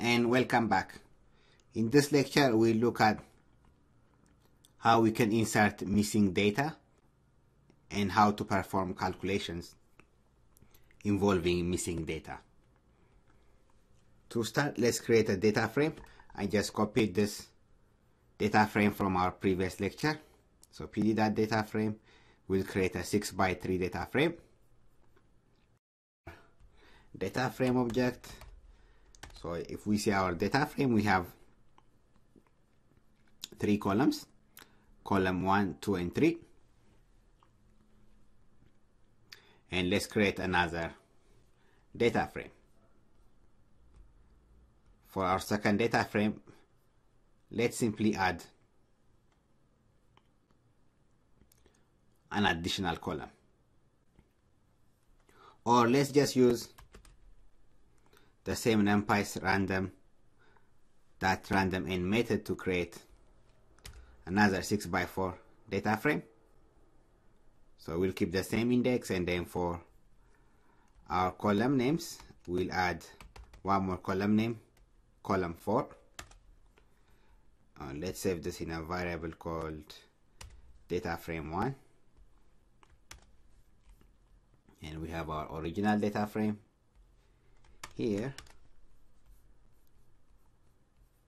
and welcome back. In this lecture we'll look at how we can insert missing data and how to perform calculations involving missing data. To start, let's create a data frame. I just copied this data frame from our previous lecture. So pd.data frame will create a 6x3 data frame. Data frame object. So if we see our data frame, we have 3 columns, column 1, 2, and 3. And let's create another data frame. For our second data frame, let's simply add an additional column. Or let's just use the same NumPy's random n method to create another 6x4 data frame. So we'll keep the same index, and then for our column names, we'll add one more column name, column 4. Let's save this in a variable called data frame 1. And we have our original data frame here.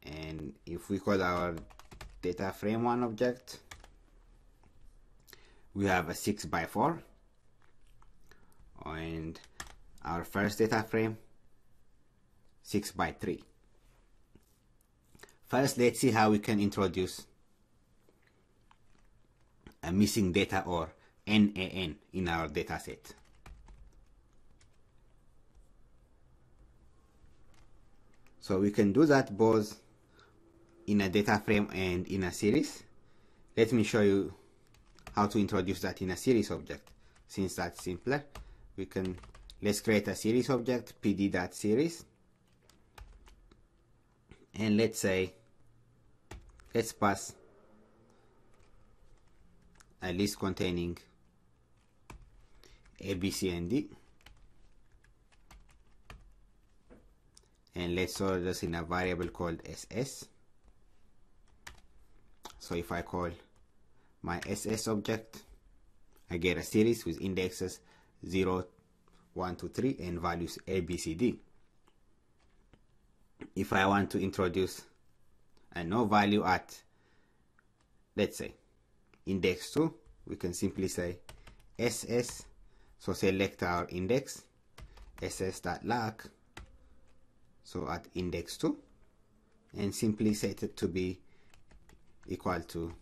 And if we call our data frame 1 object, we have a 6x4, and our first data frame 6x3. First, let's see how we can introduce a missing data, or NaN, in our data set. So we can do that both in a data frame and in a series. Let me show you how to introduce that in a series object. Since that's simpler, let's create a series object, pd.series, and let's pass a list containing A, B, C, and D, and let's store this in a variable called SS. So if I call my SS object, I get a series with indexes 0, 1, 2, 3 and values A, B, C, D. If I want to introduce a no value at, let's say, index 2, we can simply say SS, so select our index, ss.lag, so at index 2, and simply set it to be equal to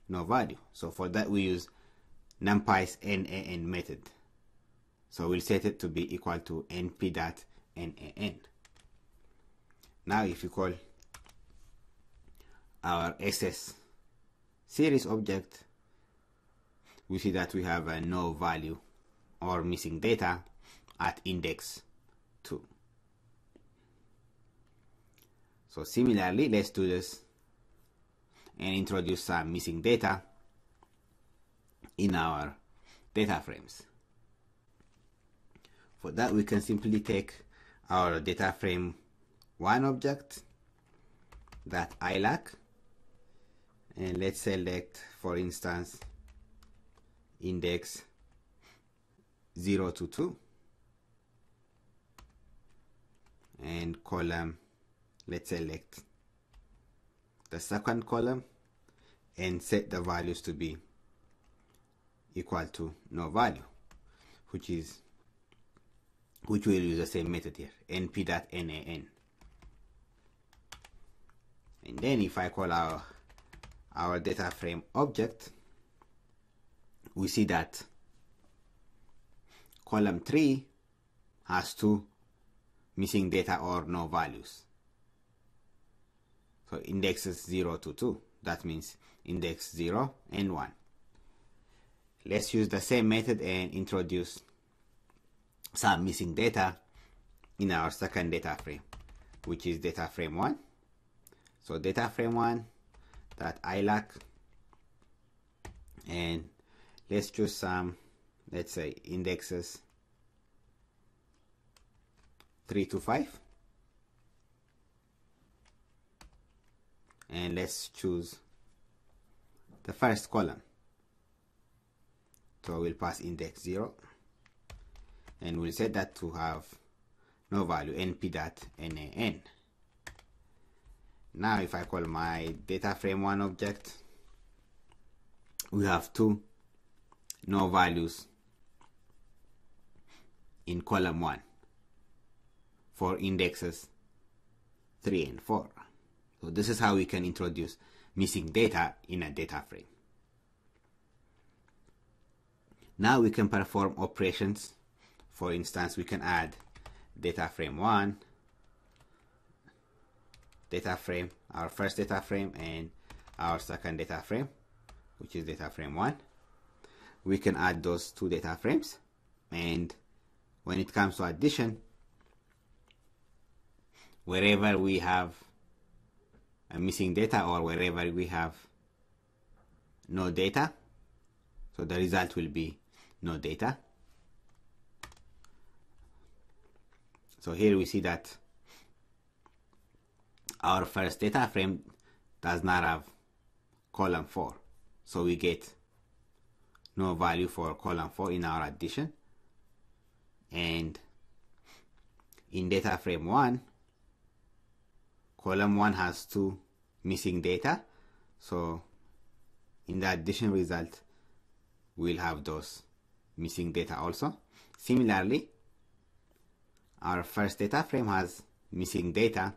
no value. So for that we use NumPy's NaN method. So we'll set it to be equal to np.nan. Now if you call our SS series object, we see that we have a no value or missing data at index 2. So similarly, let's do this and introduce some missing data in our data frames. For that, we can simply take our data frame 1 object that ILAC, and let's select, for instance, index 0 to 2, and column, let's select the second column and set the values to be equal to no value, which will use the same method here, np.nan. And then if I call our data frame object, we see that column 3 has 2 missing data or no values. So indexes 0 to 2, that means index 0 and 1. Let's use the same method and introduce some missing data in our second data frame, which is data frame 1. So data frame 1 that ILAC, and let's choose some, let's say, indexes 3 to 5, and let's choose the first column. So we'll pass index 0 and we'll set that to have no value, np.nan. Now if I call my data frame 1 object, we have two no values in column 1 for indexes 3 and 4. So this is how we can introduce missing data in a data frame. Now we can perform operations. For instance, we can add data frame 1, data frame, our first data frame, and our second data frame, which is data frame 1. We can add those two data frames, and when it comes to addition, wherever we have a missing data or wherever we have no data, so the result will be no data. So here we see that our first data frame does not have column 4, so we get no value for column 4 in our addition. And in data frame 1, column 1 has two missing data, so in the addition result we'll have those missing data also. Similarly, our first data frame has missing data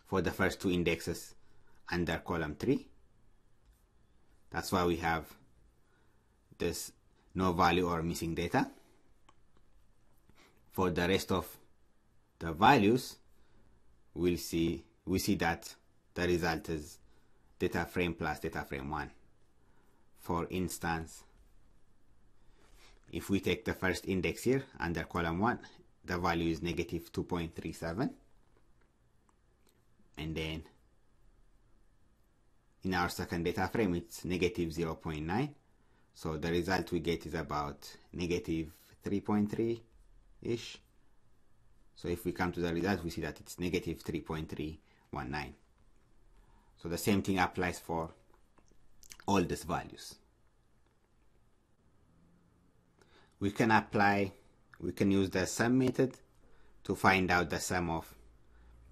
for the first two indexes under column 3. That's why we have this no value or missing data. For the rest of the values, we see that the result is data frame plus data frame 1. For instance, if we take the first index here under column 1, the value is negative 2.37, and then in our second data frame it's negative 0.9, so the result we get is about negative 3.3 ish. So if we come to the result, we see that it's negative 3.319. So the same thing applies for all these values. We can use the sum method to find out the sum of,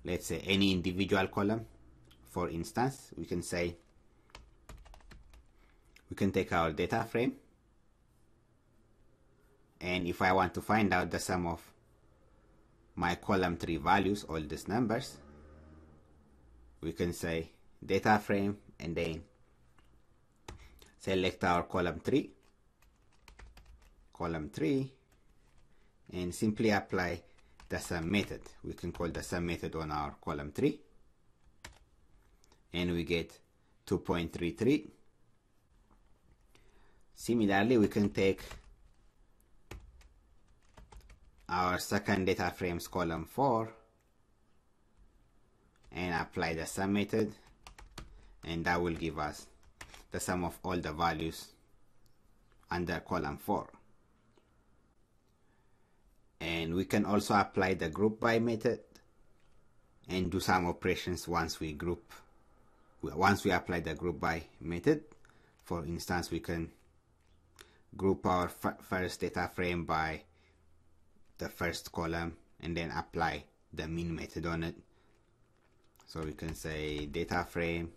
let's say, any individual column. For instance, we can say, we can take our data frame, and if I want to find out the sum of my column 3 values, all these numbers, we can say data frame and then select our column 3, and simply apply the sum method. We can call the sum method on our column 3, and we get 2.33. Similarly, we can take our second data frame's column 4 and apply the sum method, and that will give us the sum of all the values under column 4. And we can also apply the group by method and do some operations once we apply the group by method. For instance, we can group our first data frame by the first column and then apply the min method on it. So we can say data frame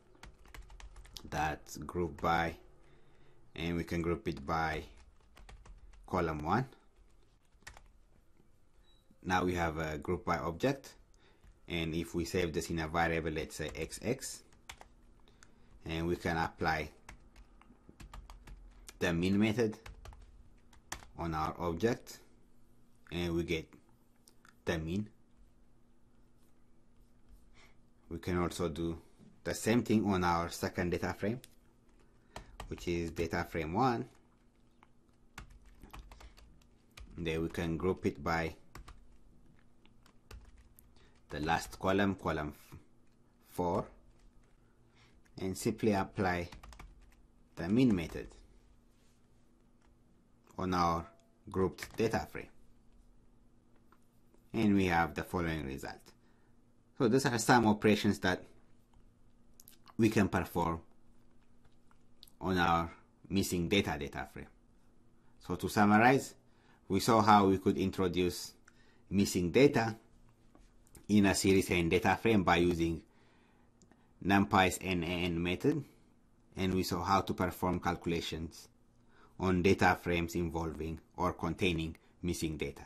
that group by, and we can group it by column 1. Now we have a group by object, and if we save this in a variable, let's say xx, and we can apply the min method on our object, and we get the min. We can also do the same thing on our second data frame, which is data frame 1. Then we can group it by the last column, column 4, and simply apply the min method on our grouped data frame, and we have the following result. So these are some operations that we can perform on our missing data frame. So to summarize, we saw how we could introduce missing data in a series and data frame by using NumPy's NaN method, and we saw how to perform calculations on data frames involving or containing missing data.